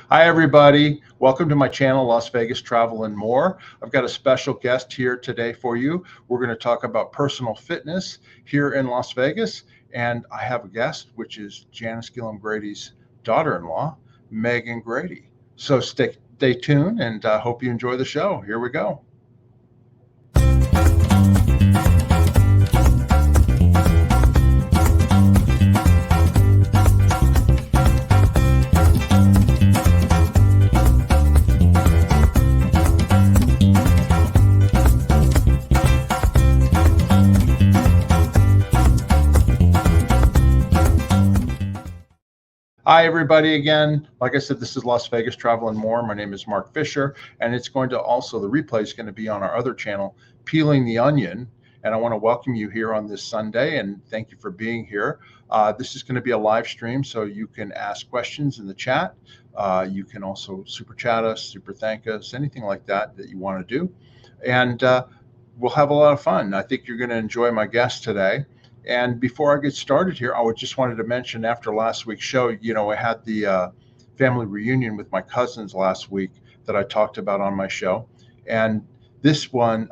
Hi, everybody. Welcome to my channel, Las Vegas Travel and More. I've got a special guest here today for you. We're going to talk about personal fitness here in Las Vegas. And I have a guest, which is Janice Gillum Grady's daughter-in-law, Megan Grady. So stay tuned and I hope you enjoy the show. Here we go. Hi, everybody, again. Like I said, this is Las Vegas Travel and More. My name is Mark Fisher, and it's going to also, the replay is going to be on our other channel, Peeling the Onion. And I want to welcome you here on this Sunday, and thank you for being here. This is going to be a live stream, so you can ask questions in the chat. You can also super chat us, super thank us, anything like that you want to do. And we'll have a lot of fun. I think you're going to enjoy my guest today. And before I get started here, I just wanted to mention after last week's show, I had the family reunion with my cousins last week that I talked about on my show. And this one,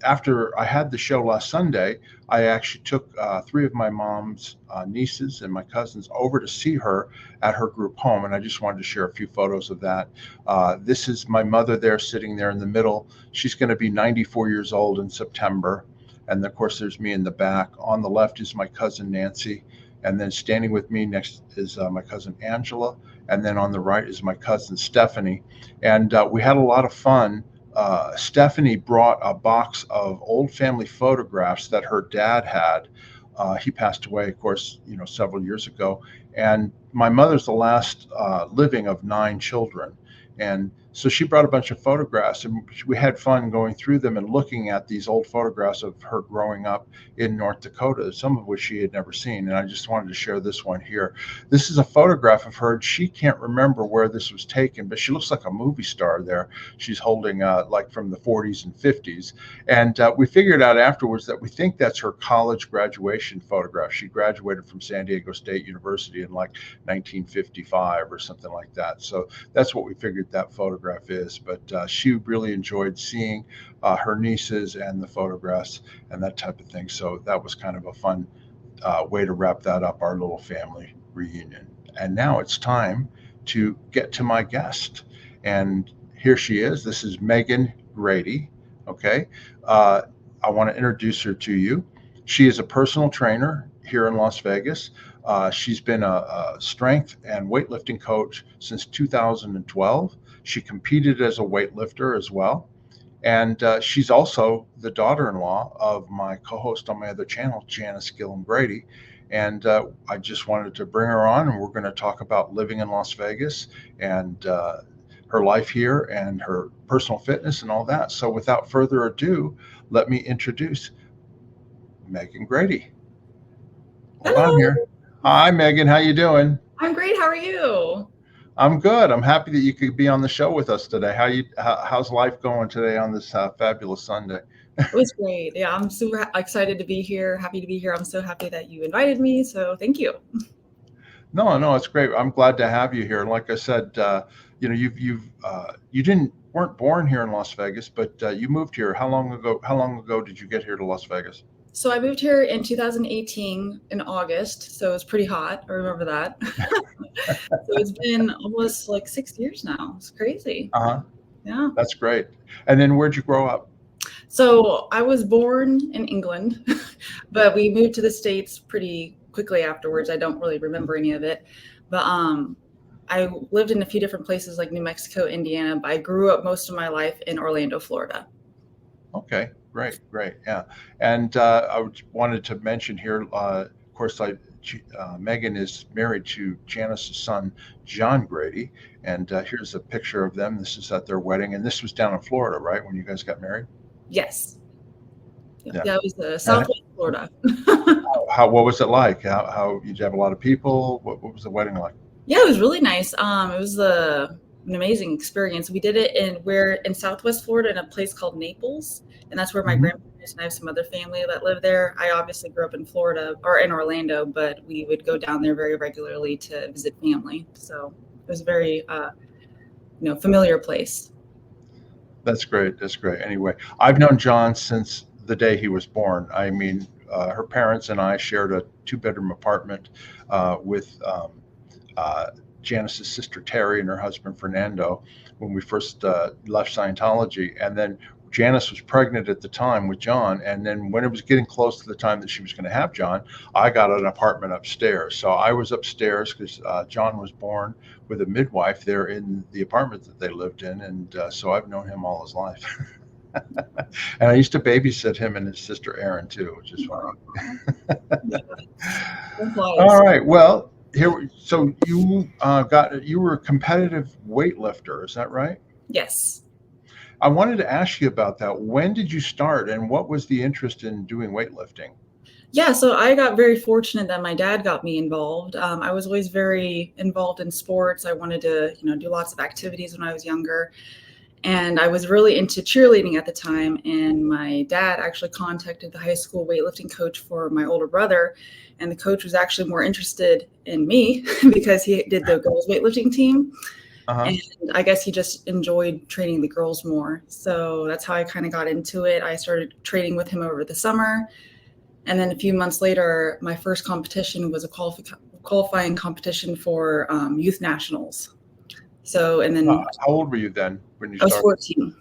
after I had the show last Sunday, I actually took three of my mom's nieces and my cousins over to see her at her group home. And I just wanted to share a few photos of that. This is my mother there sitting there in the middle. She's going to be 94 years old in September. And of course, there's me in the back. On the left is my cousin Nancy. And then standing with me next is my cousin Angela. And then on the right is my cousin Stephanie. And we had a lot of fun. Stephanie brought a box of old family photographs that her dad had. He passed away, of course, several years ago. And my mother's the last living of 9 children. And so she brought a bunch of photographs, and we had fun going through them and looking at these old photographs of her growing up in North Dakota, some of which she had never seen. And I just wanted to share this one here. This is a photograph of her. She can't remember where this was taken, but she looks like a movie star there. She's holding like from the 40s and 50s. And we figured out afterwards that we think that's her college graduation photograph. She graduated from San Diego State University in like 1955 or something like that. So that's what we figured that photograph is. But she really enjoyed seeing her nieces and the photographs and that type of thing. So that was kind of a fun way to wrap that up, our little family reunion. And now it's time to get to my guest. And here she is. This is Megan Grady. Okay. I want to introduce her to you. She is a personal trainer here in Las Vegas. She's been a strength and weightlifting coach since 2012. She competed as a weightlifter as well. And she's also the daughter-in-law of my co-host on my other channel, Janice Gillum Grady. And I just wanted to bring her on, and we're going to talk about living in Las Vegas and her life here and her personal fitness and all that. So without further ado, let me introduce Megan Grady. Hold on here. Hi, Megan. How you doing? I'm great. How are you? I'm good. I'm happy that you could be on the show with us today. How's life going today on this fabulous Sunday? It was great. Yeah, I'm super excited to be here. Happy to be here. I'm so happy that you invited me. So thank you. No, it's great. I'm glad to have you here. Like I said, you weren't born here in Las Vegas, but you moved here. How long ago did you get here to Las Vegas? So I moved here in 2018 in August. So it's pretty hot. I remember that. So it's been almost like 6 years now. It's crazy. Yeah. That's great. And then where'd you grow up? So I was born in England, but we moved to the States pretty quickly afterwards. I don't really remember any of it. But I lived in a few different places like New Mexico, Indiana, but I grew up most of my life in Orlando, Florida. Okay, great. Yeah. And I wanted to mention here, of course, Megan is married to Janice's son, John Grady. And here's a picture of them. This is at their wedding. And this was down in Florida, right, when you guys got married? Yes. Yeah, it was Southwest Florida. What was it like? How did you have a lot of people? What was the wedding like? Yeah, it was really nice. It was an amazing experience. We did it we're in Southwest Florida in a place called Naples, and that's where my grandparents and I have some other family that live there. I obviously grew up in Florida or in Orlando, but we would go down there very regularly to visit family. So was a very, familiar place. That's great. That's great. Anyway, I've known John since the day he was born. I mean, her parents and I shared a 2-bedroom apartment with Janice's sister Terry and her husband Fernando when we first left Scientology. And then Janice was pregnant at the time with John. And then when it was getting close to the time that she was going to have John, I got an apartment upstairs. So I was upstairs because John was born with a midwife there in the apartment that they lived in. And so I've known him all his life. And I used to babysit him and his sister Erin too, which is funny. All right. Well, so you were a competitive weightlifter, is that right? Yes. I wanted to ask you about that. When did you start, and what was the interest in doing weightlifting? Yeah, so I got very fortunate that my dad got me involved. I was always very involved in sports. I wanted to, do lots of activities when I was younger. And I was really into cheerleading at the time. And my dad actually contacted the high school weightlifting coach for my older brother. And the coach was actually more interested in me because he did the girls weightlifting team. And I guess he just enjoyed training the girls more. So that's how I kind of got into it. I started training with him over the summer. And then a few months later, my first competition was a qualifying competition for youth nationals. So, and then how old were you then when you started? I was 14.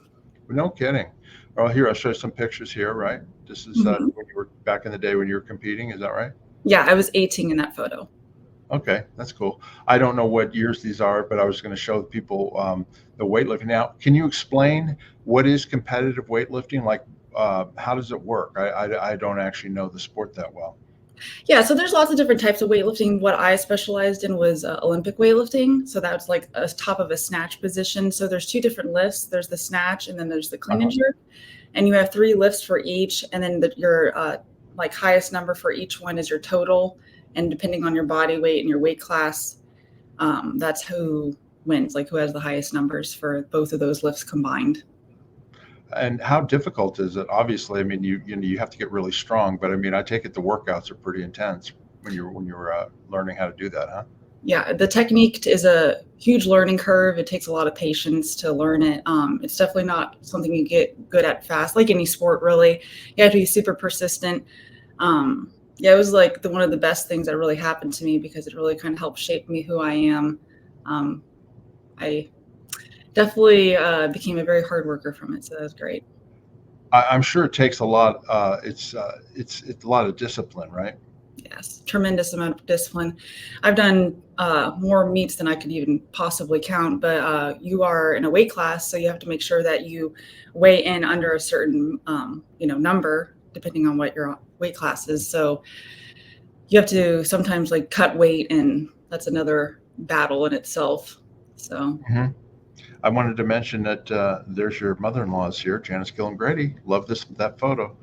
No kidding. Well, here, I'll show you some pictures here, right? This is when you were back in the day when you were competing. Is that right? Yeah, I was 18 in that photo. Okay, that's cool. I don't know what years these are, but I was going to show people the weightlifting. Now, can you explain what is competitive weightlifting? Like, how does it work? I don't actually know the sport that well. Yeah, so there's lots of different types of weightlifting. What I specialized in was Olympic weightlifting. So that's like a top of a snatch position. So there's 2 different lifts. There's the snatch and then there's the clean and jerk. And you have 3 lifts for each. And then your like highest number for each one is your total. And depending on your body weight and your weight class, that's who wins, like who has the highest numbers for both of those lifts combined. And how difficult is it? Obviously, I mean, you have to get really strong, but I mean, I take it the workouts are pretty intense when you're learning how to do that, huh? Yeah, the technique is a huge learning curve. It takes a lot of patience to learn it. It's definitely not something you get good at fast, like any sport, really. You have to be super persistent. Yeah, it was like one of the best things that really happened to me because it really kind of helped shape me who I am. I definitely became a very hard worker from it, so that was great. I'm sure it takes a lot. It's a lot of discipline, right? Yes, tremendous amount of discipline. I've done more meets than I could even possibly count, but you are in a weight class, so you have to make sure that you weigh in under a certain number, depending on what your weight class is. So you have to sometimes like cut weight, and that's another battle in itself. So I wanted to mention that there's your mother-in-law's here, Janice Gillen Grady. Love that photo.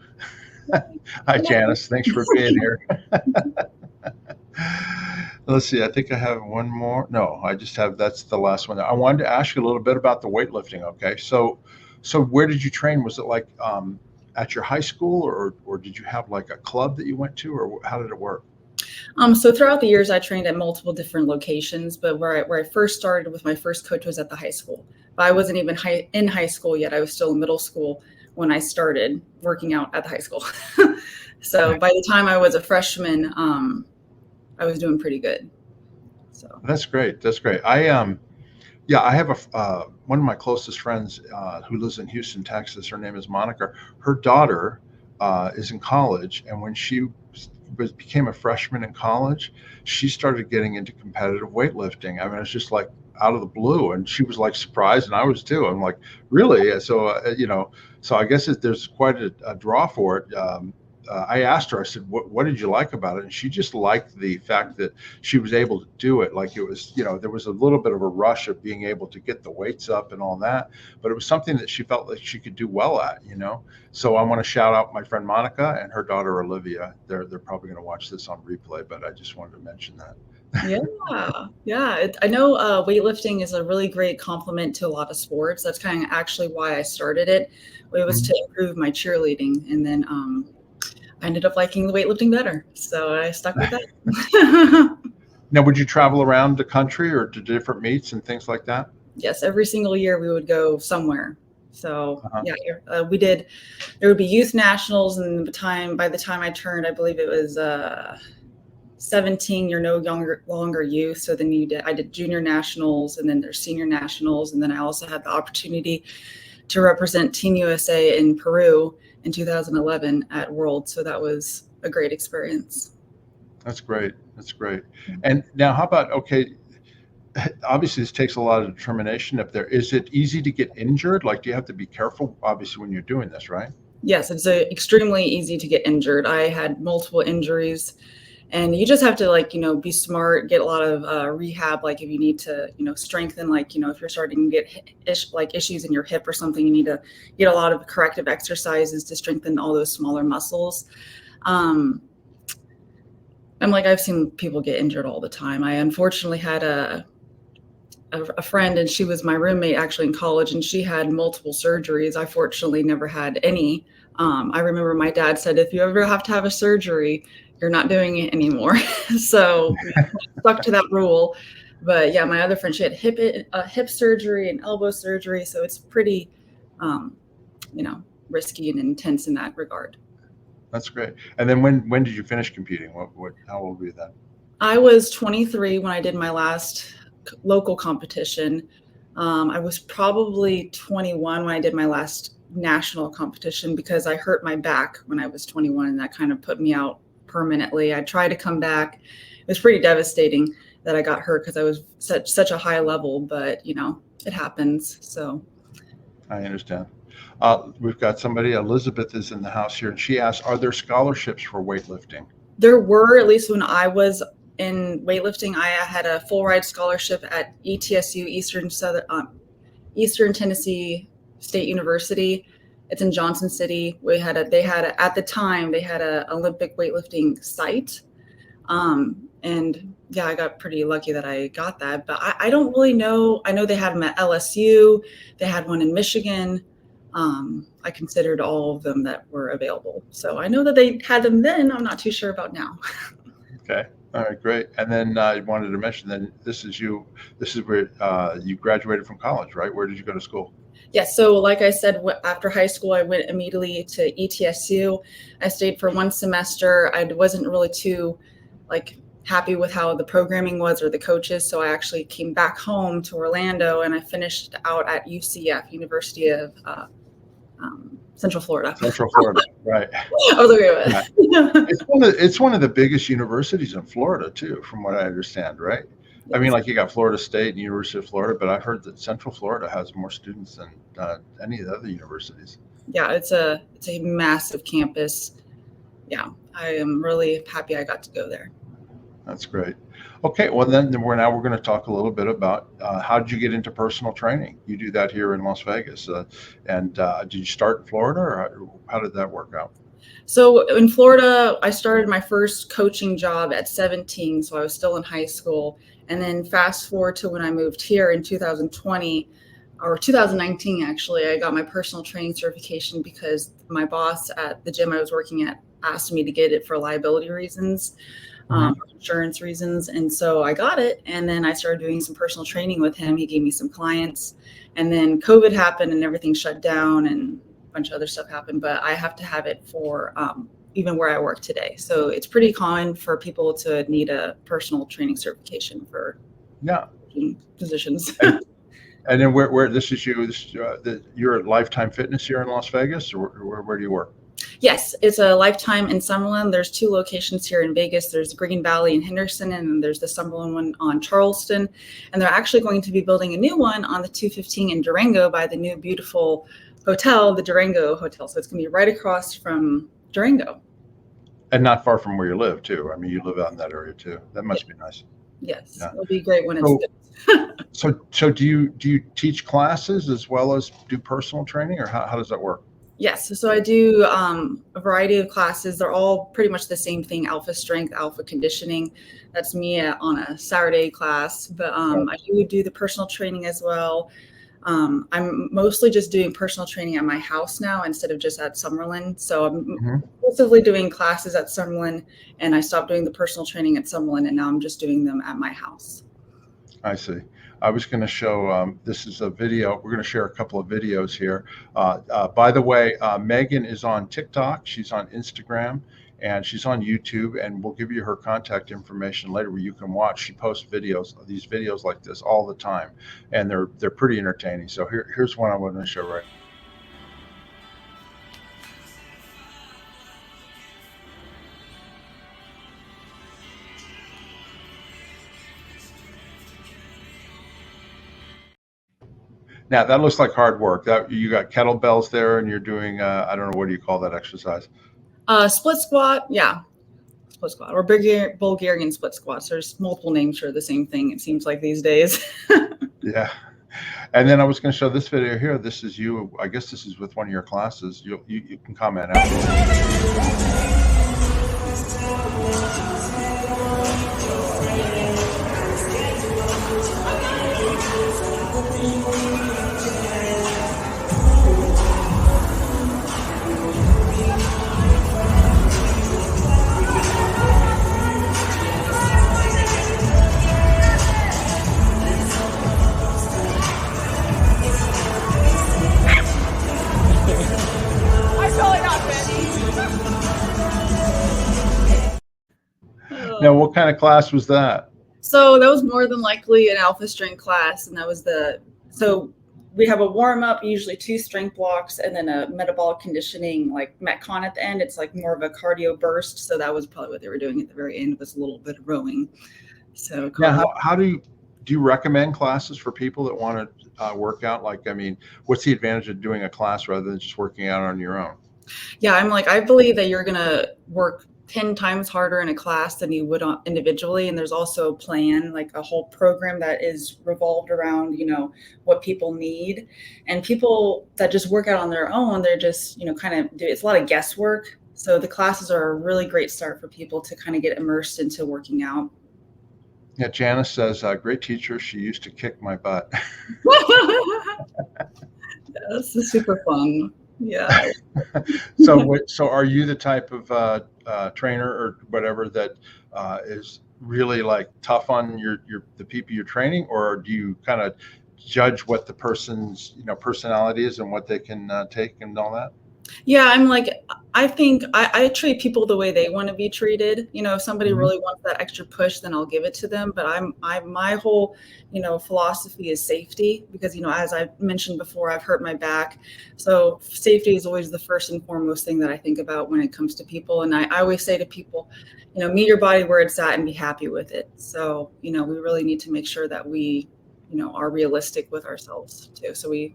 Hi, Janice. Thanks for being here. Let's see. I think I have one more. No, I just have. That's the last one. I wanted to ask you a little bit about the weightlifting. Okay, so where did you train? Was it like at your high school, or did you have like a club that you went to, or how did it work? So throughout the years, I trained at multiple different locations, but where I first started with my first coach was at the high school. But I wasn't even in high school yet. I was still in middle school when I started working out at the high school. So by the time I was a freshman, I was doing pretty good. So that's great. That's great. I have one of my closest friends who lives in Houston, Texas. Her name is Monica. Her daughter is in college, and when she became a freshman in college, she started getting into competitive weightlifting. I mean, it's just like out of the blue, and she was like surprised, and I was too. I'm like, really? So so I guess there's quite a draw for it. I asked her, I said, what did you like about it? And she just liked the fact that she was able to do it. Like it was, there was a little bit of a rush of being able to get the weights up and all that, but it was something that she felt like she could do well at, So I want to shout out my friend Monica and her daughter, Olivia. They're probably going to watch this on replay, but I just wanted to mention that. Yeah. I know weightlifting is a really great complement to a lot of sports. That's kind of actually why I started it. It was to improve my cheerleading, and then I ended up liking the weightlifting better, so I stuck with that. Now, would you travel around the country or to different meets and things like that? Yes, every single year we would go somewhere. So Uh-huh. yeah, we did. There would be youth nationals, and by the time I turned, I believe it was 17. You're no longer youth. So then I did junior nationals, and then there's senior nationals, and then I also had the opportunity to represent Team USA in Peru in 2011 at World. So that was a great experience. That's great. That's great. And now, how about, okay, obviously this takes a lot of determination up there. Is it easy to get injured? Like, do you have to be careful, obviously, when you're doing this, right? Yes, it's extremely easy to get injured. I had multiple injuries, and you just have to be smart, get a lot of rehab. Like if you need to, strengthen, if you're starting to get issues in your hip or something, you need to get a lot of corrective exercises to strengthen all those smaller muscles. I've seen people get injured all the time. I unfortunately had a friend, and she was my roommate actually in college, and she had multiple surgeries. I fortunately never had any. I remember my dad said, if you ever have to have a surgery, you're not doing it anymore. So we stuck to that rule. But yeah, my other friend, she had hip surgery and elbow surgery. So it's pretty, risky and intense in that regard. That's great. And then when did you finish competing? How old were you then? I was 23 when I did my last local competition. I was probably 21 when I did my last national competition because I hurt my back when I was 21, and that kind of put me out permanently. I tried to come back. It was pretty devastating that I got hurt because I was such a high level, but it happens. So I understand. We've got somebody, Elizabeth is in the house here, and she asks, are there scholarships for weightlifting? There were, at least when I was in weightlifting. I had a full ride scholarship at ETSU, Eastern Tennessee State University. It's in Johnson City. At the time they had a Olympic weightlifting site. And yeah, I got pretty lucky that I got that, but I don't really know. I know they had them at LSU. They had one in Michigan. I considered all of them that were available. So I know that they had them then. I'm not too sure about now. Okay. All right, great. And then I wanted to mention that this is where you graduated from college, right? Where did you go to school? Yes. So like I said, after high school, I went immediately to ETSU. I stayed for one semester. I wasn't really too happy with how the programming was or the coaches. So I actually came back home to Orlando, and I finished out at UCF, University of Central Florida. Central Florida, right. I was okay with it. It's one of the biggest universities in Florida too, from what I understand, right? Yes. I mean, you got Florida State and University of Florida, but I heard that Central Florida has more students than any of the other universities. Yeah, it's a massive campus. Yeah, I am really happy I got to go there. That's great. Okay, well then we're going to talk a little bit about how did you get into personal training? You do that here in Las Vegas, and did you start in Florida, or how did that work out? So in Florida, I started my first coaching job at 17, so I was still in high school. And then fast forward to when I moved here in 2020 or 2019, actually, I got my personal training certification because my boss at the gym I was working at asked me to get it for liability reasons. Insurance reasons. And so I got it. And then I started doing some personal training with him. He gave me some clients, and then COVID happened and everything shut down and a bunch of other stuff happened, but I have to have it for even where I work today. So it's pretty common for people to need a personal training certification for positions. And then where this is you're at Lifetime Fitness here in Las Vegas, or where do you work? Yes, it's a Lifetime in Summerlin. There's two locations here in Vegas. There's Green Valley in Henderson, and there's the Summerlin one on Charleston. And they're actually going to be building a new one on the 215 in Durango by the new beautiful hotel, the Durango Hotel. So it's going to be right across from Durango. And not far from where you live, too. I mean, you live out in that area, too. That must be nice. Yes, it'll be great when it's good. So do you teach classes as well as do personal training, or how does that work? Yes. So I do a variety of classes. They're all pretty much the same thing: alpha strength, alpha conditioning. That's me on a Saturday class. But I do the personal training as well. I'm mostly just doing personal training at my house now instead of just at Summerlin. So I'm Mhm. exclusively doing classes at Summerlin, and I stopped doing the personal training at Summerlin, and now I'm just doing them at my house. I see. I was going to show, this is a video. We're going to share a couple of videos here. By the way, Megan is on TikTok. She's on Instagram and she's on YouTube, and we'll give you her contact information later where you can watch. She posts these videos like this all the time, and they're pretty entertaining. So here's one I want to show right. Now that looks like hard work. That you got kettlebells there, and you're doing I don't know, what do you call that exercise? Split squat, yeah, split squat or Bulgarian split squats. There's multiple names for the same thing. It seems like these days. Yeah. And then I was going to show this video here. This is you. I guess this is with one of your classes. You can comment after. Now, what kind of class was that? So that was more than likely an alpha strength class, and that was so we have a warm up, usually 2 strength blocks, and then a metabolic conditioning like Metcon at the end. It's like more of a cardio burst. So that was probably what they were doing at the very end, was a little bit of rowing. So yeah, how do you recommend classes for people that want to work out? Like, I mean, what's the advantage of doing a class rather than just working out on your own? Yeah, I believe that you're gonna work 10 times harder in a class than you would individually. And there's also a plan, like a whole program that is revolved around, what people need. And people that just work out on their own, they're just, kind of it's a lot of guesswork. So the classes are a really great start for people to kind of get immersed into working out. Yeah, Janice says, great teacher. She used to kick my butt. This is super fun. Yeah. So are you the type of trainer or whatever that is really like tough on the people you're training, or do you kind of judge what the person's personality is and what they can take and all that? Yeah, I think I treat people the way they want to be treated. If somebody really wants that extra push, then I'll give it to them. But my whole, philosophy is safety, because, as I mentioned before, I've hurt my back. So safety is always the first and foremost thing that I think about when it comes to people. And I always say to people, meet your body where it's at and be happy with it. So, we really need to make sure that we, are realistic with ourselves too. So we,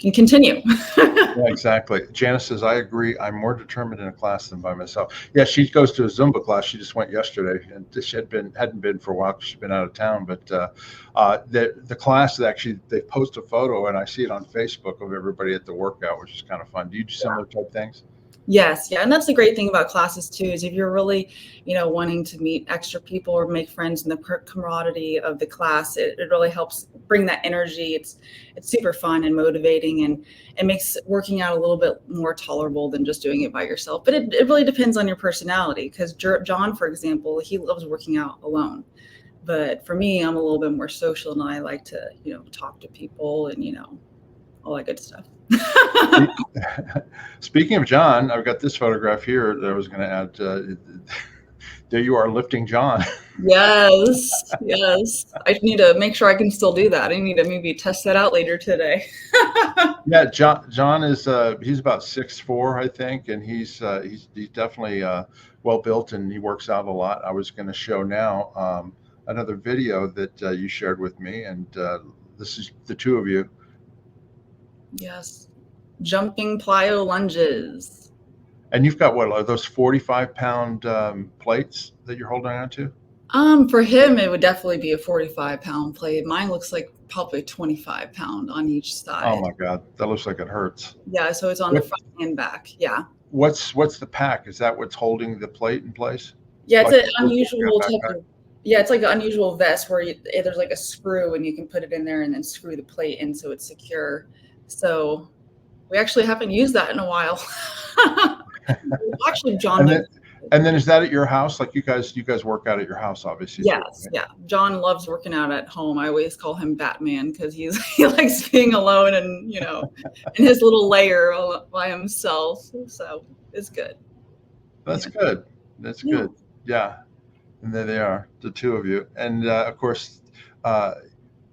can continue. Yeah, exactly. Janice says, I agree. I'm more determined in a class than by myself. Yeah, she goes to a Zumba class. She just went yesterday, and she hadn't been for a while because she's been out of town. But the class, actually, they post a photo, and I see it on Facebook of everybody at the workout, which is kind of fun. Do you do similar type things? Yes. Yeah. And that's the great thing about classes too, is if you're really, wanting to meet extra people or make friends in the camaraderie of the class, it really helps bring that energy. It's super fun and motivating, and it makes working out a little bit more tolerable than just doing it by yourself. But it really depends on your personality, because John, for example, he loves working out alone. But for me, I'm a little bit more social, and I like to, talk to people and, all that good stuff. Speaking of John, I've got this photograph here that I was going to add. There you are, lifting John. Yes. I need to make sure I can still do that. I need to maybe test that out later today. Yeah, John is he's about 6'4", I think, and he's definitely well built, and he works out a lot. I was going to show now another video that you shared with me, and this is the two of you. Yes. Jumping plyo lunges. And you've got, what are those 45-pound plates that you're holding on to? For him, it would definitely be a 45-pound plate. Mine looks like probably 25-pound on each side. Oh my God, that looks like it hurts. Yeah, so it's on the front and back. Yeah. What's the pack? Is that what's holding the plate in place? Yeah, it's like an unusual type of. Yeah, it's like an unusual vest where there's like a screw and you can put it in there and then screw the plate in so it's secure. So we actually haven't used that in a while. Actually, John And knows. then, and then is that at your house? Like you guys work out at your house, obviously too, Yes, right? yeah. John loves working out at home. I always call him Batman because he likes being alone and in his little lair by himself. So it's good. That's Yeah. good. That's Yeah. good. Yeah. And there they are, the two of you. And of course, uh,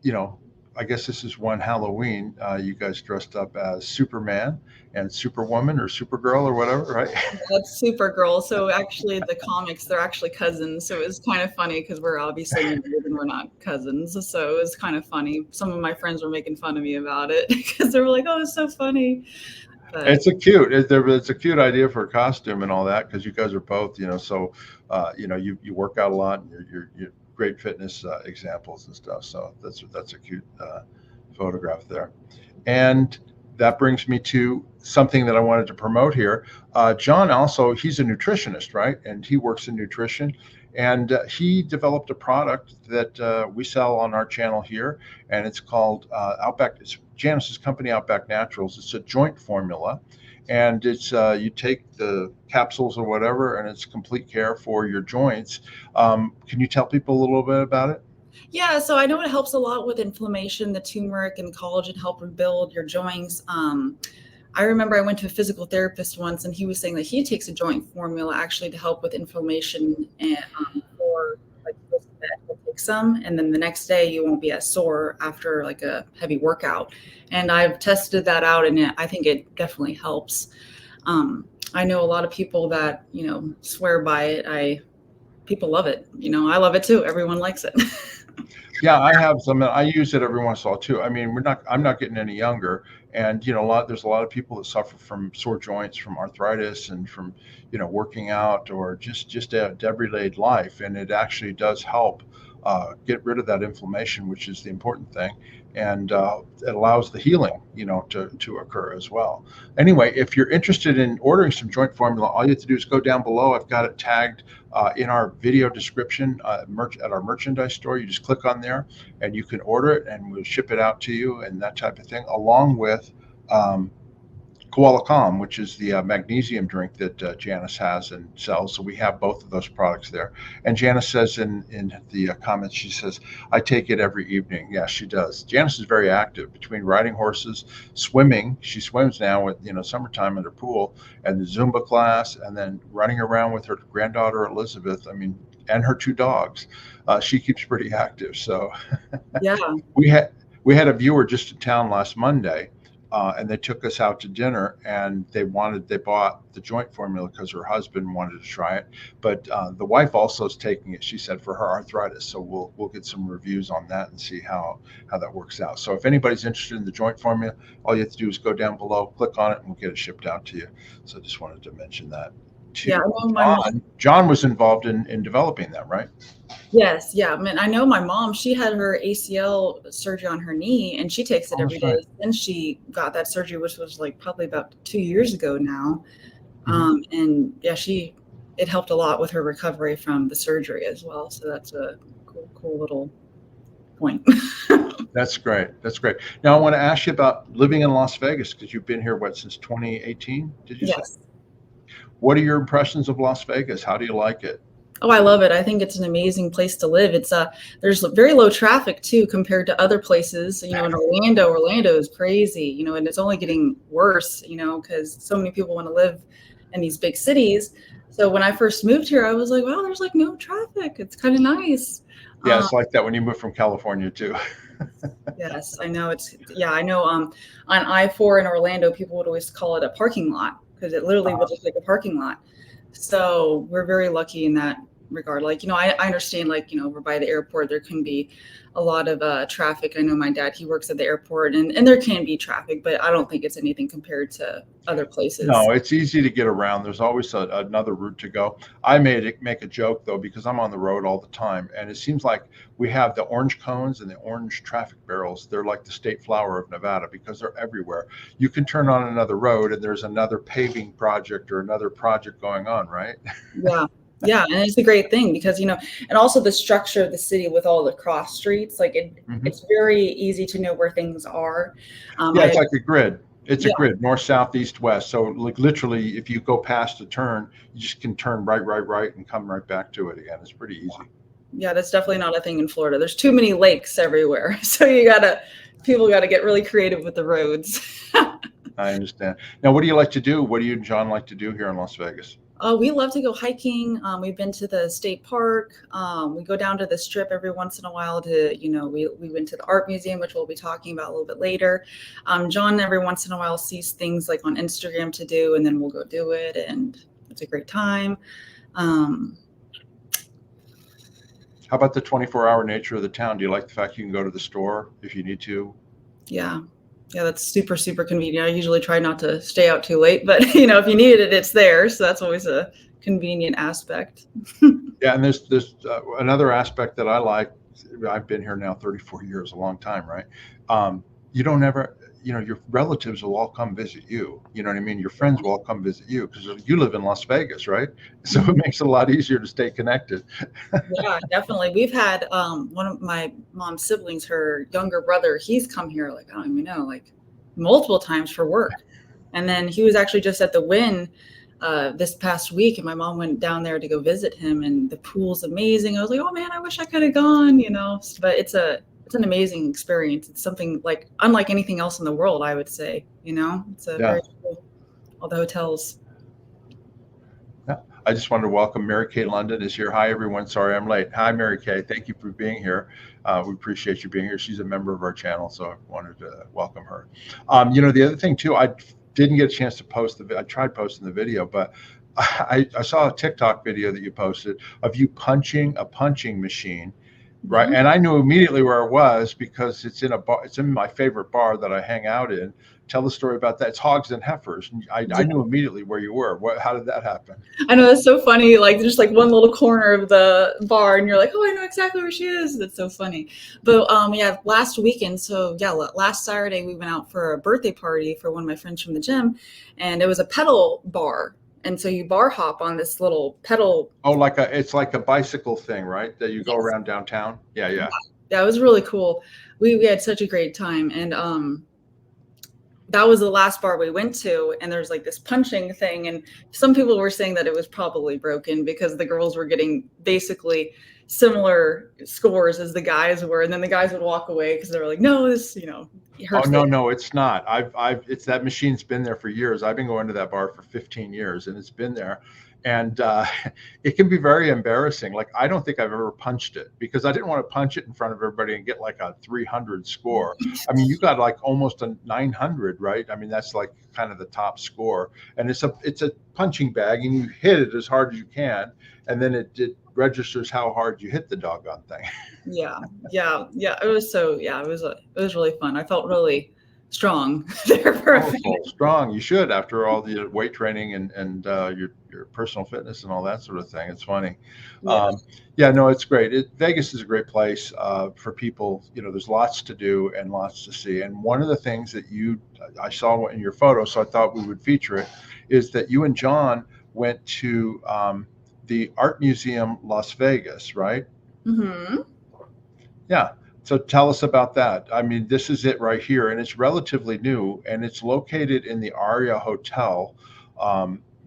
you know, I guess this is one Halloween. You guys dressed up as Superman and Superwoman or Supergirl or whatever, right? That's Supergirl. So actually, the comics, they're actually cousins. So it was kind of funny because we're obviously married and we're not cousins. So it was kind of funny. Some of my friends were making fun of me about it because they were like, "Oh, it's so funny." But It's a cute idea for a costume and all that because you guys are both, so you work out a lot and you're great fitness examples and stuff. So that's a cute photograph there. And that brings me to something that I wanted to promote here. John also, he's a nutritionist, right? And he works in nutrition. And he developed a product that we sell on our channel here, and it's called Outback. It's Janice's company, Outback Naturals. It's a joint formula, and it's you take the capsules or whatever, and it's complete care for your joints. Can you tell people a little bit about it? yeah, so I know it helps a lot with inflammation. The turmeric and collagen help rebuild your joints. I remember I went to a physical therapist once, and he was saying that he takes a joint formula actually to help with inflammation and for like he'll take some, and then the next day you won't be as sore after like a heavy workout. And I've tested that out, and I think it definitely helps. I know a lot of people that swear by it. People love it. I love it too. Everyone likes it. Yeah, I have some. I use it every once in a while too. I mean, I'm not getting any younger, and there's a lot of people that suffer from sore joints, from arthritis, and from working out or just everyday life, and it actually does help get rid of that inflammation, which is the important thing, and it allows the healing, to occur as well. Anyway, if you're interested in ordering some joint formula, all you have to do is go down below. I've got it tagged in our video description at our merchandise store. You just click on there and you can order it and we'll ship it out to you and that type of thing, along with um, Koala Calm, which is the magnesium drink that Janice has and sells. So we have both of those products there. And Janice says in the comments, she says, I take it every evening. Yes, she does. Janice is very active between riding horses, swimming. She swims now with, summertime in her pool, and the Zumba class, and then running around with her granddaughter, Elizabeth. I mean, and her two dogs. She keeps pretty active. So Yeah. we had we had a viewer just in town last Monday, and they took us out to dinner, and they bought the joint formula because her husband wanted to try it, but the wife also is taking it. She said for her arthritis, so we'll get some reviews on that and see how that works out. So if anybody's interested in the joint formula, all you have to do is go down below, click on it, and we'll get it shipped out to you. So I just wanted to mention that to Yeah, I know my mom. John. John was involved in developing that, right? Yes, yeah. I mean, I know my mom, she had her ACL surgery on her knee and she takes it Oh, every that's right. day. Then she got that surgery, which was like probably about 2 years ago now. Mhm. And yeah, it helped a lot with her recovery from the surgery as well. So that's a cool little point. That's great. That's great. Now I want to ask you about living in Las Vegas because you've been here, what, since 2018, did you say? Yes. What are your impressions of Las Vegas? How do you like it? Oh, I love it. I think it's an amazing place to live. There's very low traffic too compared to other places. In Orlando is crazy, and it's only getting worse, because so many people want to live in these big cities. So when I first moved here, I was like, wow, there's like no traffic. It's kind of nice. Yeah, it's like that when you move from California too. Yes, I know I know on I-4 in Orlando, people would always call it a parking lot because it literally would look like a parking lot. So we're very lucky in that regard. Like, I understand, like, over by the airport, there can be a lot of traffic. I know my dad, he works at the airport and there can be traffic, but I don't think it's anything compared to other places. No, it's easy to get around. There's always another route to go. I make a joke though because I'm on the road all the time, and it seems like we have the orange cones and the orange traffic barrels. They're like the state flower of Nevada because they're everywhere. You can turn on another road, and there's another paving project or another project going on, right? Yeah. Yeah, and it's a great thing because, and also the structure of the city with all the cross streets, like Mhm. it's very easy to know where things are. Yeah, I it's like a grid. It's a Yeah, grid, north, south, east, west. So like literally, if you go past a turn, you just can turn right, right, right, and come right back to it again. It's pretty easy. yeah, that's definitely not a thing in Florida. There's too many lakes everywhere, so people gotta get really creative with the roads. I understand. Now, what do you like to do? What do you and John like to do here in Las Vegas? We love to go hiking. We've been to the state park. We go down to the strip every once in a while we went to the art museum, which we'll be talking about a little bit later. John every once in a while sees things like on Instagram to do, and then we'll go do it. And it's a great time. Um, How about the 24-hour nature of the town? Do you like the fact you can go to the store if you need to? yeah. Yeah, that's super, super convenient. I usually try not to stay out too late, but if you need it, it's there. So that's always a convenient aspect. Yeah, and there's another aspect that I like. I've been here now 34 years, a long time, right? You don't ever, your relatives will all come visit you. You know what I mean? Your friends will all come visit you because you live in Las Vegas, right? So it makes it a lot easier to stay connected. Yeah, definitely. We've had one of my mom's siblings, her younger brother, he's come here like, I don't even know, like multiple times for work. And then he was actually just at the Wynn this past week, and my mom went down there to go visit him, and the pool's amazing. I was like, oh man, I wish I could have gone. But it's an amazing experience. It's something like unlike anything else in the world, I would say. It's a Yeah. very cool. All the hotels. Yeah. I just wanted to welcome Mary Kay London is here. Hi, everyone. Sorry I'm late. Hi, Mary Kay. Thank you for being here. We appreciate you being here. She's a member of our channel, so I wanted to welcome her. The other thing, too, I didn't get a chance to post I tried posting the video, but I saw a TikTok video that you posted of you punching a punching machine, right? Mhm. And I knew immediately where it was because it's in a bar. It's in my favorite bar that I hang out in. Tell the story about that. It's Hogs and Heifers. And I knew immediately where you were. How did that happen? I know that's so funny. Like just like one little corner of the bar, and you're like, oh, I know exactly where she is. That's so funny. But yeah, last weekend. So yeah, last Saturday we went out for a birthday party for one of my friends from the gym, and it was a pedal bar. And so you bar hop on this little pedal. Oh, it's like a bicycle thing, right? That you go Yes. around downtown. Yeah, yeah. Yeah, it was really cool. We had such a great time, and that was the last bar we went to, and there's like this punching thing, and some people were saying that it was probably broken because the girls were getting basically similar scores as the guys were, and then the guys would walk away because they were like, no, this Oh hurts. no, it's not. It's that machine's been there for years. I've been going to that bar for 15 years, and it's been there, and it can be very embarrassing. Like I don't think I've ever punched it because I didn't want to punch it in front of everybody and get like a 300 score. I mean, you got like almost a 900, right? I mean, that's like kind of the top score, and it's a punching bag, and you hit it as hard as you can, and then it registers how hard you hit the doggone thing. Yeah, yeah. It was really fun. I felt really strong there for a minute. Powerful, strong. You should after all the weight training and your personal fitness and all that sort of thing. It's funny. Yeah. Yeah, no, it's great. Vegas is a great place for people. There's lots to do and lots to see. And one of the things that I saw in your photo, so I thought we would feature it, is that you and John went to the Art Museum Las Vegas, right? Mm-hmm. Yeah. So tell us about that. I mean, this is it right here, and it's relatively new, and it's located in the Aria Hotel,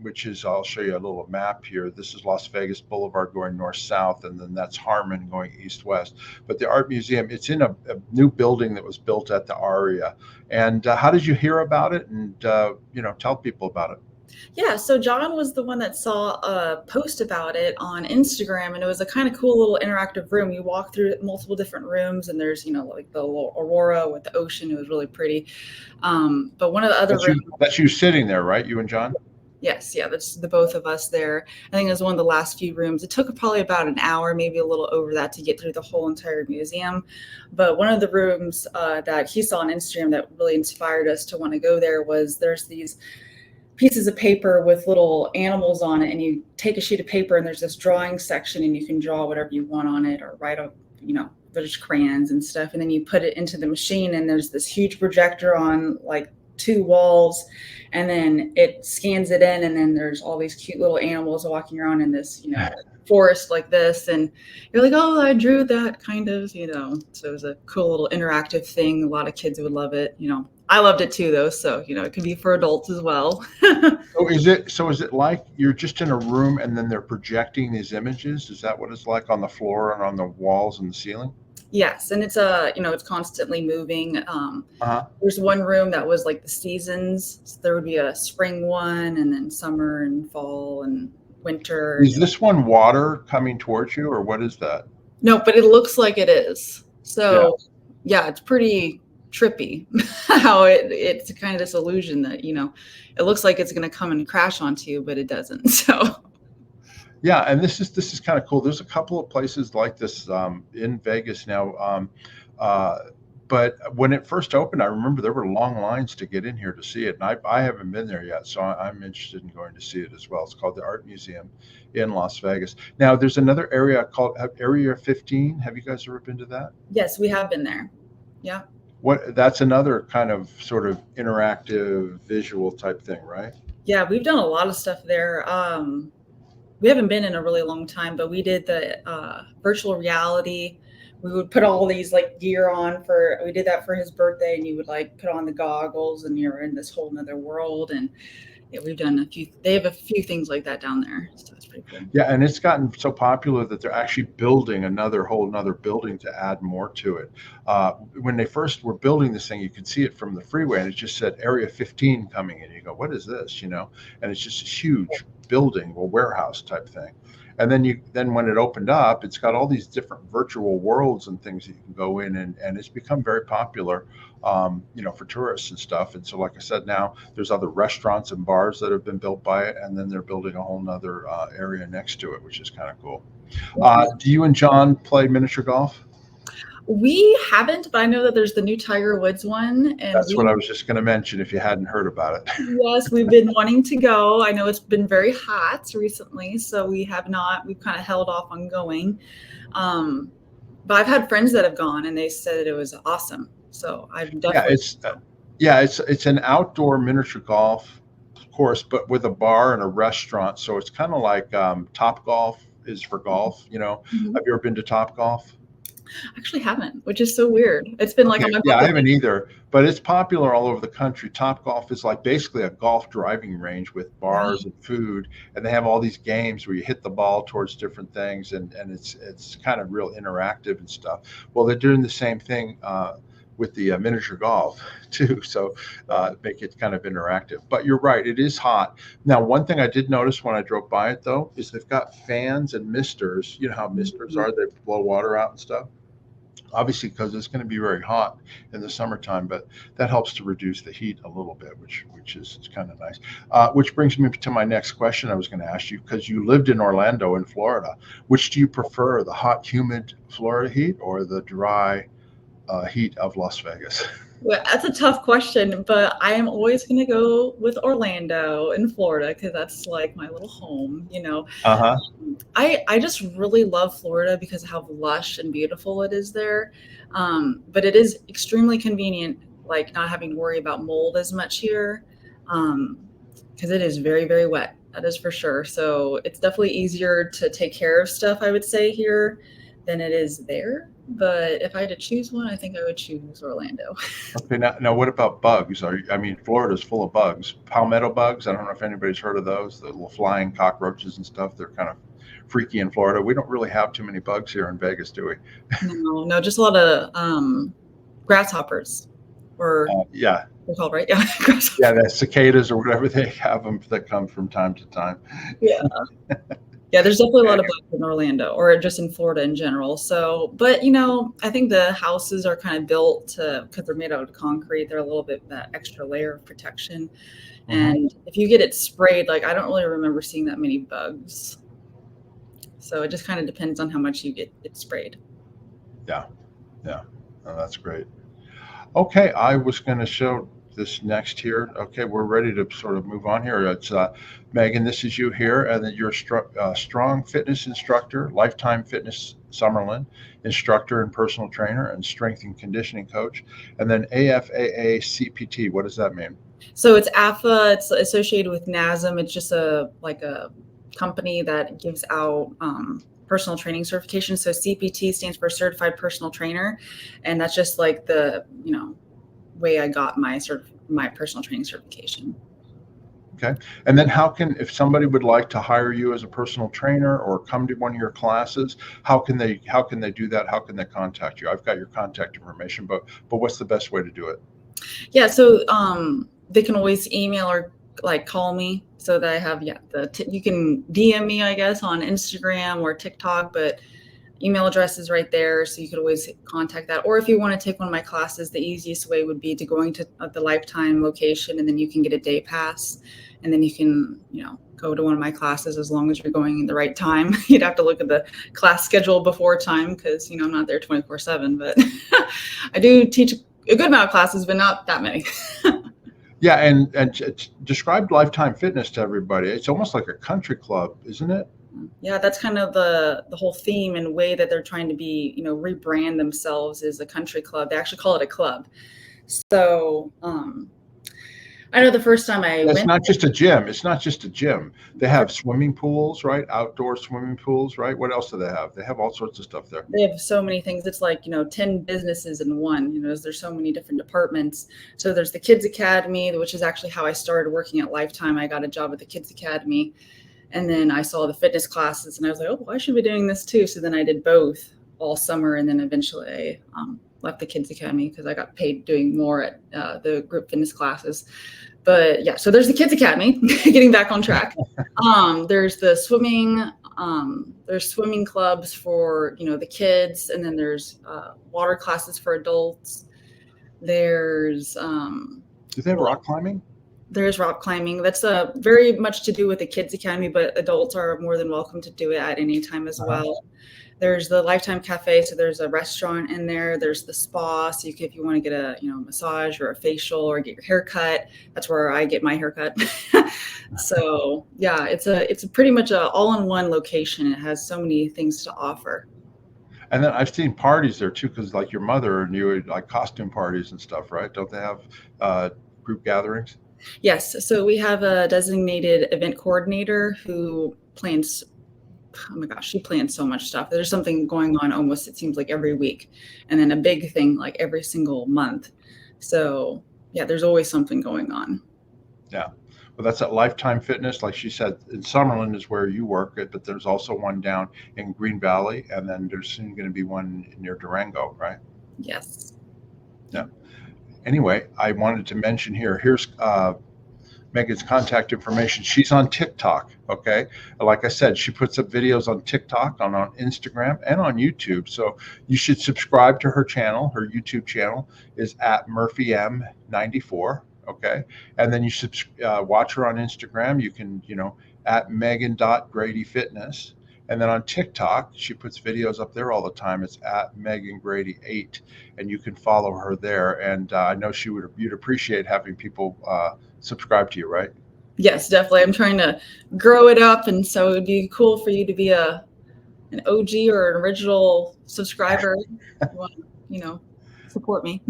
which is, I'll show you a little map here. This is Las Vegas Boulevard going north-south, and then that's Harmon going east-west. But the Art Museum, it's in a new building that was built at the Aria. And how did you hear about it? And, tell people about it. Yeah, so John was the one that saw a post about it on Instagram, and it was a kind of cool little interactive room. You walk through multiple different rooms, and there's like the little aurora with the ocean. It was really pretty. But one of the other rooms, that's you sitting there, right? You and John? yes, yeah, that's the both of us there. I think it was one of the last few rooms. It took probably about an hour, maybe a little over that, to get through the whole entire museum. But one of the rooms that he saw on Instagram that really inspired us to want to go there was there's these pieces of paper with little animals on it, and you take a sheet of paper and there's this drawing section, and you can draw whatever you want on it or write up, there's crayons and stuff, and then you put it into the machine, and there's this huge projector on like two walls, and then it scans it in, and then there's all these cute little animals walking around in this, forest like this, and you're like, oh, I drew that kind of, so it was a cool little interactive thing. A lot of kids would love it. I loved it too, though. So, it could be for adults as well. So is it like you're just in a room and then they're projecting these images? Is that what it's like on the floor and on the walls and the ceiling? Yes, and it's it's constantly moving. Uh-huh. There's one room that was like the seasons. So there would be a spring one, and then summer and fall and winter. Is this one water coming towards you, or what is that? No, but it looks like it is. Yeah. So yeah, it's pretty trippy how it's kind of this illusion that, it looks like it's going to come and crash onto you, but it doesn't. So Yeah, and this is kind of cool. There's a couple of places like this in Vegas now. But when it first opened, I remember there were long lines to get in here to see it, and I haven't been there yet, so I'm interested in going to see it as well. It's called the Art Museum in Las Vegas. Now, there's another area called Area 15. Have you guys ever been to that? yes, we have been there. Yeah. That's another kind of sort of interactive visual type thing, right? Yeah, we've done a lot of stuff there. We haven't been in a really long time, but we did the virtual reality. We would put all these like gear on we did that for his birthday, and you would like put on the goggles and you're in this whole nother world. And yeah, we've done they have a few things like that down there. So it's pretty cool. Yeah, and it's gotten so popular that they're actually building whole another building to add more to it. When they first were building this thing, you could see it from the freeway, and it just said Area 15 coming in. You go, what is this? And it's just a huge building, a warehouse type thing. And then when it opened up, it's got all these different virtual worlds and things that you can go in, and it's become very popular, for tourists and stuff. And so, like I said, now there's other restaurants and bars that have been built by it, and then they're building a whole nother area next to it, which is kind of cool. Do you and John play miniature golf? We haven't, but I know that there's the new Tiger Woods one. And That's what I was just going to mention if you hadn't heard about it. yes, we've been wanting to go. I know it's been very hot recently, so we've kind of held off on going. But I've had friends that have gone, and they said it was awesome. So I've definitely. It's an outdoor miniature golf course, but with a bar and a restaurant. So it's kind of like Top Golf is for golf. Mhm. Have you ever been to Top Golf? Actually haven't, which is so weird. It's been like on my Yeah, I bucket haven't list. either, but it's popular all over the country. Top Golf is like basically a golf driving range with bars and food, and they have all these games where you hit the ball towards different things, and it's kind of real interactive and stuff. Well, they're doing the same thing with the miniature golf too, so make it kind of interactive. But you're right, it is hot. Now, one thing I did notice when I drove by it though is they've got fans and misters. You know how misters are; they blow water out and stuff. Obviously, because it's going to be very hot in the summertime, but that helps to reduce the heat a little bit, which is kind of nice. Which brings me to my next question I was going to ask you, because you lived in Orlando in Florida. Which do you prefer, the hot, humid Florida heat or the dry heat of Las Vegas? Well, that's a tough question, but I am always going to go with Orlando in Florida because that's like my little home. Uh-huh. I just really love Florida because of how lush and beautiful it is there. But it is extremely convenient, like not having to worry about mold as much here, because it is very, very wet. That is for sure. So it's definitely easier to take care of stuff, I would say, here than it is there. But if I had to choose one, I think I would choose Orlando. Okay, now what about bugs? Florida's full of bugs. Palmetto bugs, I don't know if anybody's heard of those, the little flying cockroaches and stuff. They're kind of freaky in Florida. We don't really have too many bugs here in Vegas, do we? No, just a lot of grasshoppers, or Yeah. they're called, right? Yeah, grasshoppers. Yeah, the cicadas or whatever they have them that come from time to time. Yeah. Yeah, there's definitely a lot of bugs in Orlando or just in Florida in general. So, but I think the houses are kind of built because they're made out of concrete. They're a little bit that extra layer of protection. Mhm. And if you get it sprayed, like I don't really remember seeing that many bugs. So it just kind of depends on how much you get it sprayed. Yeah. Oh, that's great. Okay, I was going to this next here. Okay, we're ready to sort of move on here. It's Megan, this is you here, and then you're a strong fitness instructor, Lifetime Fitness Summerlin instructor and personal trainer, and strength and conditioning coach. And then AFAA CPT, what does that mean? So it's AFA. It's associated with NASM. It's just a company that gives out personal training certification. So CPT stands for Certified Personal Trainer, and that's just like the way I got my personal training certification. Okay. And then if somebody would like to hire you as a personal trainer or come to one of your classes, how can they do that? How can they contact you? I've got your contact information, but what's the best way to do it? Yeah. So they can always email or call me, so that I have, you can DM me, I guess, on Instagram or TikTok, but email address is right there. So you could always contact that. Or if you want to take one of my classes, the easiest way would be to going to the Lifetime location, and then you can get a day pass, and then you can, go to one of my classes as long as you're going in the right time. You'd have to look at the class schedule before time, because, I'm not there 24/7, but I do teach a good amount of classes, but not that many. Yeah, and describe Lifetime Fitness to everybody. It's almost like a country club, isn't it? Yeah, that's kind of the whole theme and way that they're trying to be, rebrand themselves as a country club. They actually call it a club. So I know the first time I went. It's not just a gym. It's not just a gym. They have swimming pools, right? Outdoor swimming pools, right? What else do they have? They have all sorts of stuff there. They have so many things. It's like, 10 businesses in one. There's so many different departments. So there's the Kids Academy, which is actually how I started working at Lifetime. I got a job at the Kids Academy. And then I saw the fitness classes, and I was like, oh, I should be doing this too. So then I did both all summer. And then eventually I left the Kids Academy because I got paid doing more at the group fitness classes. But yeah, so there's the Kids Academy, getting back on track. There's the swimming, there's swimming clubs for, the kids. And then there's water classes for adults. There's, do they have rock climbing? There's rock climbing. That's very much to do with the Kids Academy, but adults are more than welcome to do it at any time as well. There's the Lifetime Cafe, so there's a restaurant in there. There's the spa, so if you want to get a massage or a facial or get your hair cut, that's where I get my haircut. So yeah, it's a pretty much a all-in-one location. It has so many things to offer. And then I've seen parties there too, because like your mother and you, like costume parties and stuff, right? Don't they have group gatherings? Yes. So we have a designated event coordinator who plans, oh my gosh, she plans so much stuff. There's something going on almost, it seems like, every week. And then a big thing like every single month. So yeah, there's always something going on. Yeah. Well, that's at Lifetime Fitness. Like she said, in Summerlin is where you work at, but there's also one down in Green Valley. And then there's soon going to be one near Durango, right? Yes. Yeah. Anyway, I wanted to mention here's Megan's contact information. She's on TikTok. Okay. Like I said, she puts up videos on TikTok, on Instagram, and on YouTube. So you should subscribe to her channel. Her YouTube channel is at MurphyM94. Okay. And then you should watch her on Instagram. You can, at Megan.GradyFitness. And then on TikTok, she puts videos up there all the time. It's at Megan Grady 8, and you can follow her there. And I know you'd appreciate having people subscribe to you, right? Yes, definitely. I'm trying to grow it up, and so it'd be cool for you to be an OG or an original subscriber. You want, support me.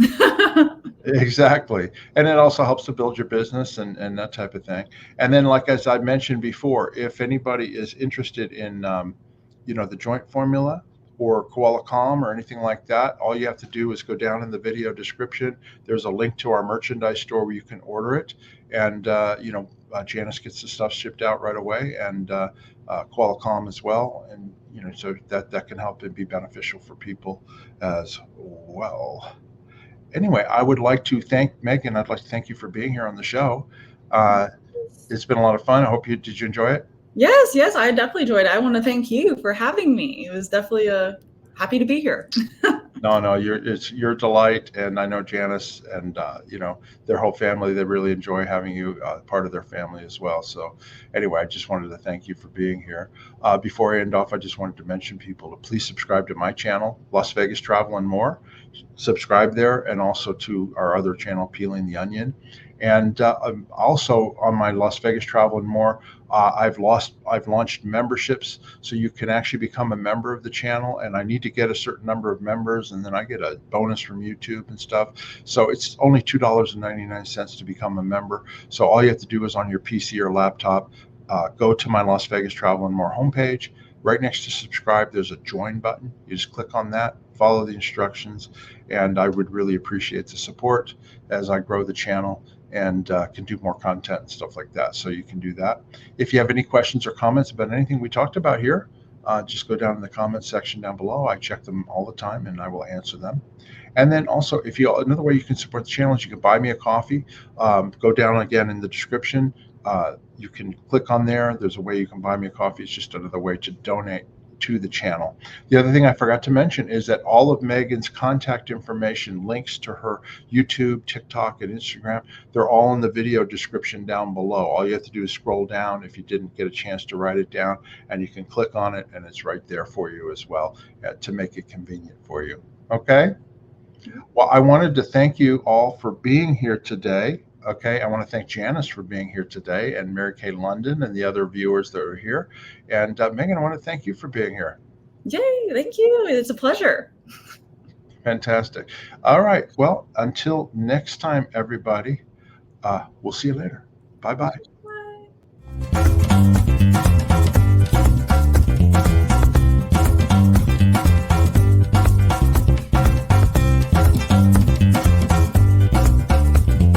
Exactly. And it also helps to build your business and that type of thing. And then, like, as I mentioned before, if anybody is interested in, the joint formula or Koala Calm or anything like that, all you have to do is go down in the video description. There's a link to our merchandise store where you can order it. And, Janice gets the stuff shipped out right away, and Koala Calm as well. And, so that can help and be beneficial for people as well. Anyway, I would like to thank Megan. I'd like to thank you for being here on the show. It's been a lot of fun. Did you enjoy it? Yes, I definitely enjoyed it. I want to thank you for having me. It was definitely happy to be here. No, it's your delight, and I know Janice and their whole family. They really enjoy having you part of their family as well. So, anyway, I just wanted to thank you for being here. Before I end off, I just wanted to mention people to please subscribe to my channel, Las Vegas Travel and More. subscribe there, and also to our other channel, Peeling the Onion. And also on my Las Vegas Travel and More, I've launched memberships, so you can actually become a member of the channel. And I need to get a certain number of members, and then I get a bonus from YouTube and stuff. So it's only $2.99 to become a member. So all you have to do is on your PC or laptop, go to my Las Vegas Travel and More homepage. Right next to subscribe, there's a join button. You just click on that, follow the instructions, and I would really appreciate the support as I grow the channel and can do more content and stuff like that. So you can do that. If you have any questions or comments about anything we talked about here, just go down in the comments section down below. I check them all the time and I will answer them. And then also, another way you can support the channel is you can buy me a coffee. Go down again in the description. You can click on there. There's a way you can buy me a coffee. It's just another way to donate to the channel. The other thing I forgot to mention is that all of Megan's contact information, links to her YouTube, TikTok, and Instagram, they're all in the video description down below. All you have to do is scroll down if you didn't get a chance to write it down, and you can click on it, and it's right there for you as well to make it convenient for you. Okay? Well, I wanted to thank you all for being here today. Okay, I want to thank Janice for being here today, and Mary Kay London and the other viewers that are here. And Megan, I want to thank you for being here. Yay, thank you. It's a pleasure. Fantastic. All right. Well, until next time, everybody, we'll see you later. Bye-bye. Bye.